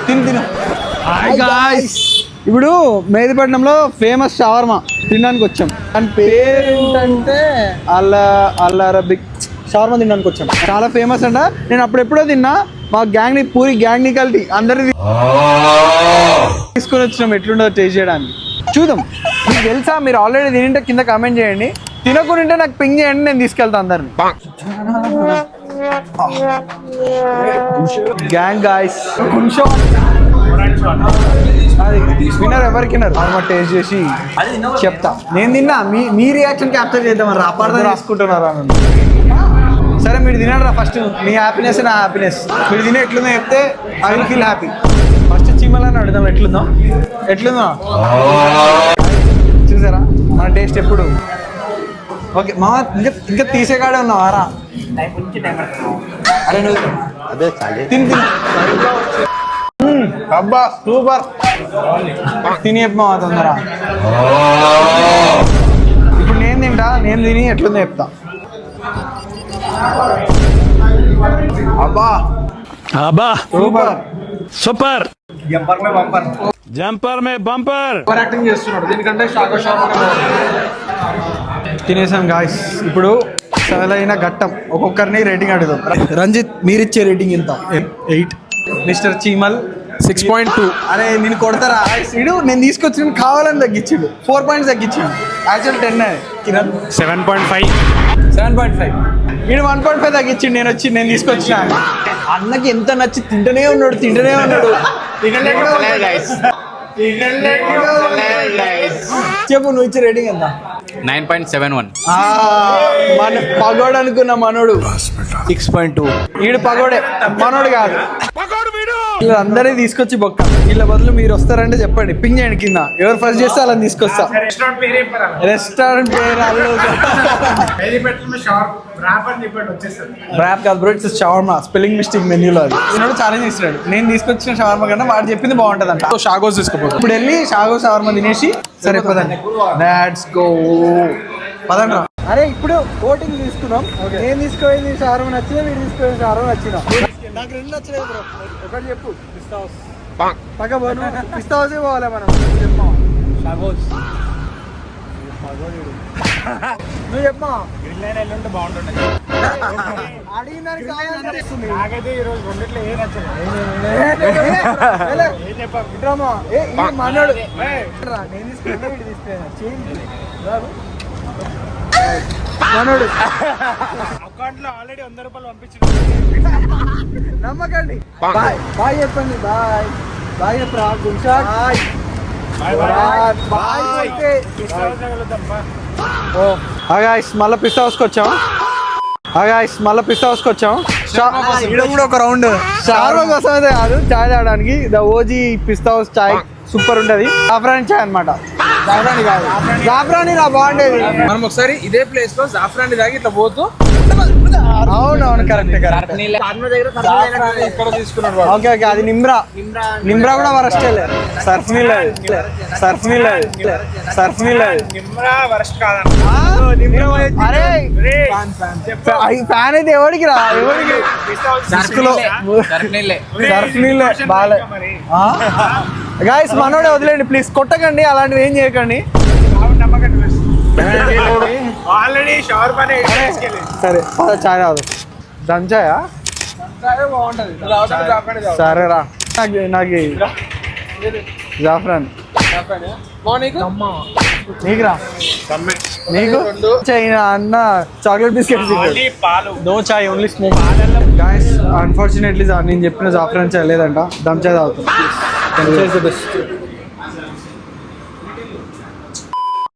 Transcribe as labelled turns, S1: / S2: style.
S1: తిను. Hi guys, ఇప్పుడు మెహదీపట్నంలో famous shawarma తినడానికి వచ్చాం. దాని పేరు ఏంటంటే అల్ అరబిక్ షవర్మా తినడానికి వచ్చాం. చాలా ఫేమస్ అంట. నేను అప్పుడెప్పుడో తిన్నా. మా గ్యాంగ్ని పూరి గ్యాంగ్ని కలిపి అందరిది తీసుకొని వచ్చినాం. ఎట్లుండదో టేస్ట్ చేయడానికి చూద్దాం. మీకు తెలుసా? మీరు ఆల్రెడీ తింటే కింద కామెంట్ చేయండి. తినకుంటే నాకు పింగ్ చేయండి, నేను తీసుకెళ్తాను అందరిని. గ్యాంగ్ గాయ్స్, విన్నర్ ఎవరికిన్నారు టేస్ట్ చేసి చెప్తా. నేను తిన్నా, మీ రియాక్షన్ క్యాప్చర్ చేద్దామని అపార్థం తీసుకుంటున్నారా? సరే మీరు తినరా ఫస్ట్. మీ హ్యాపీనెస్ నా హ్యాపీనెస్. మీరు తినే ఎట్లుందో చెప్తే I will feel happy. First చీమలని అడుగుదాం ఎట్లుందో చూసారా మన టేస్ట్ ఎప్పుడు. ఓకే మా ఇంకా తీసేకాడే ఉన్నావారా? అరే నువ్వు తిని అబ్బా సూపర్. తిని చెప్పమా తొందర. ఇప్పుడు నేను తిని ఎట్లుందో చెప్తా. అబ్బా సూపర్
S2: సూపర్. జంపర్ మే బంపర్
S1: యాక్టింగ్ చేస్తున్నాడు. దీనికంటే తినేసాం గాయ్స్. ఇప్పుడు సరైన ఘట్టం. ఒక్కొక్కరిని రేటింగ్ అడుగుదాం. రంజిత్ మీరిచ్చే రేటింగ్ ఎంత? 8. మిస్టర్ చీమల్ 6.2. అరే నేను కొడతారా? ఇడు నేను తీసుకొచ్చిన కావాలని తగ్గించిండు. 4 పాయింట్స్ తగ్గించిండు. యాక్చువల్ 10. కిరణ్
S2: 7.5.
S1: 7.5. ఇడు 1.5 తగ్గించిండు. నేను తీసుకొచ్చిన. అన్నకి ఎంత నచ్చి తింటూనే ఉన్నాడు. చెప్పు నువ్వు ఇచ్చే రేటింగ్ ఎంత?
S3: 9.71.
S1: మన పగోడు అనుకున్న మనోడు 6.2. ఈడు పగోడే, మనోడు కాదు. వీళ్ళందరినీ తీసుకొచ్చి బొక్క. వీళ్ళ బదులు మీరు వస్తారంటే చెప్పండి, పింగ్ చేయండి కింద. ఎవరు ఫస్ట్ చేస్తే అలా తీసుకొస్తా. రెస్టారెంట్ పేరు ర్యాప్ కాదు bro, it's shawarma. Spelling mistake మెన్యూలో. అది ఈనాడు ఛాలెంజ్ ఇస్తున్నాడు. నేను తీసుకొచ్చిన షవర్మా కన్నా వాడు చెప్పింది బాగుంటుంది అంట. షాగోస్ తీసుకోపోతాం. ఇప్పుడు వెళ్ళి షాగోస్ షవర్మా తినేసి సరే పదండి. Let's go. పదండి. అరే ఇప్పుడు ఓటింగ్ తీసుకున్నాం. నేను తీసుకోవాలి షవర్మా నచ్చిందా, మీరు తీసుకోవాలి షవర్మా నచ్చిందా? నాకు 2 నచ్చలేదు బ్రో. ఒకటి చెప్పు. పిస్తా హౌస్ పక్క పోను. పిస్తా హౌసే పోవాలి మనం. చెప్పమా. షాగోస్ నువ్వు చెప్పమా.
S2: ఉంటే బాగుంటుండే.
S1: అడిగిన దానికి అనిపిస్తుంది.
S2: నాకైతే ఈ రోజు రెండిట్లో ఏ నచ్చలేదు.
S1: మనోడు నేను తీసుకున్నా, వీడు తీసుకున్నా. మనోడు
S2: అకౌంట్ లో ఆల్రెడీ 100 రూపాయలు పంపించింది.
S1: నమ్మకండి. బాయ్ చెప్పండి. బాయ్ చెప్పరా గుంషా. మళ్ళీ పిస్తా హౌస్కి వచ్చాం. కూడా ఒక రౌండ్ షవర్మా కోసం అయితే కాదు, చాయ్ తాగడానికి. The OG pista house chai super ఉంటది. జాఫ్రానీ చాయ్ అనమాట. జాఫ్రానీ కాదు, జాఫ్రానీ నా బాగుండేది.
S4: మనం ఒకసారి ఇదే ప్లేస్ లో జాఫ్రానీ తాగి ఇట్లా పోతూ.
S1: అవునవును కరెక్ట్. ఓకే ఓకే, అది నిమ్రా కూడా వరస్ట్. సర్ఫ్ నీళ్ళు అరే ఫ్యాన్ అయితే ఎవరికి రా, ఎవరికి సర్ఫ్ నీళ్ళే బాలే. గాయస్ మనోడే వదిలేండి ప్లీజ్, కొట్టకండి, అలాంటివి ఏం చేయకండి. సరే చాయ్ రాదు. దంచాయా సరేరా. నాకు జాఫ్రాన్ నీకురా. నీకు అన్న చాక్లెట్ బిస్కెట్స్. నో చాయ్, ఓన్లీ స్మోక్. గాయస్ అన్ఫార్చునేట్లీ నేను చెప్పిన జాఫ్రాన్ చాయ్ లేదంట. దమ్ చాయ్ తాగుతాం. బెస్ట్.